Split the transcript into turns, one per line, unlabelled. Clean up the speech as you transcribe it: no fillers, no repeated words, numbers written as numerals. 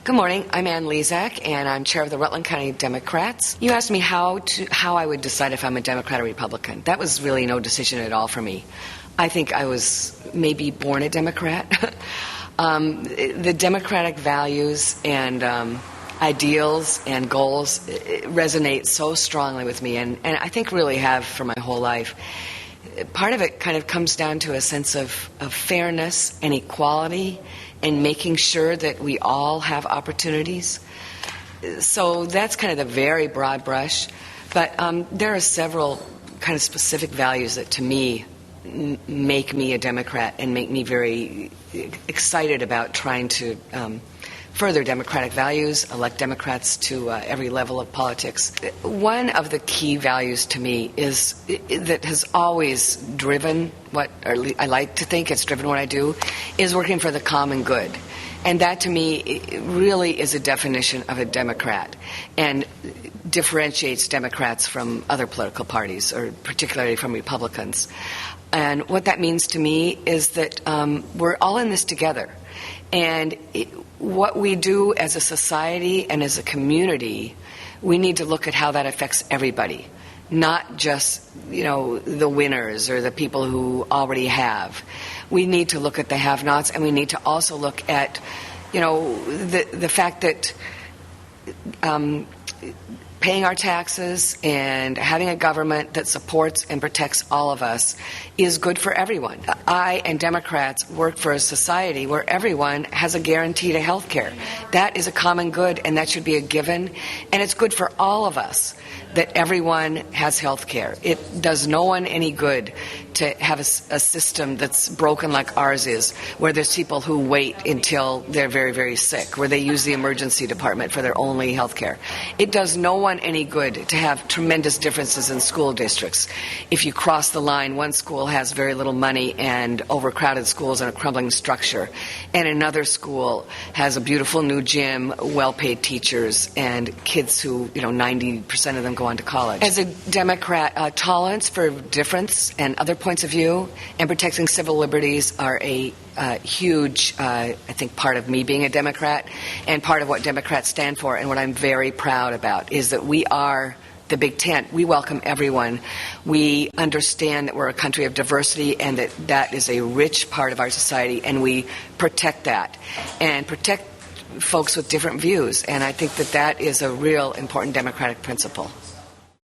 Good morning. I'm Ann Lezak, and I'm chair of the Rutland County Democrats. You asked me how I would decide if I'm a Democrat or Republican. That was really no decision at all for me. I think I was maybe born a Democrat. The democratic values and ideals and goals resonate so strongly with me, and I think really have for my whole life. Part of it kind of comes down to a sense of fairness and equality and making sure that we all have opportunities. So that's kind of the very broad brush. But there are several kind of specific values that to me make me a Democrat and make me very excited about trying to further democratic values, elect Democrats to every level of politics. One of the key values to me is that has always driven what, or I like to think it's driven what I do, is working for the common good. And that to me really is a definition of a Democrat and differentiates Democrats from other political parties, or particularly from Republicans. And what that means to me is that we're all in this together. And what we do as a society and as a community, we need to look at how that affects everybody, not just, the winners or the people who already have. We need to look at the have-nots, and we need to also look at, the fact that paying our taxes and having a government that supports and protects all of us is good for everyone. I and Democrats work for a society where everyone has a guarantee to health care. That is a common good, and that should be a given, and it's good for all of us that everyone has health care. It does no one any good to have a system that's broken like ours is, where there's people who wait until they're very, very sick, where they use the emergency department for their only health care. It does no one any good to have tremendous differences in school districts. If you cross the line, one school has very little money and overcrowded schools and a crumbling structure, and another school has a beautiful new gym, well-paid teachers, and kids who, 90% of them go on to college. As a Democrat, tolerance for difference and other points of view and protecting civil liberties are a huge, I think, part of me being a Democrat, and part of what Democrats stand for. And what I'm very proud about is that we are the big tent. We welcome everyone. We understand that we're a country of diversity and that is a rich part of our society, and we protect that and protect folks with different views. And I think that is a real important democratic principle.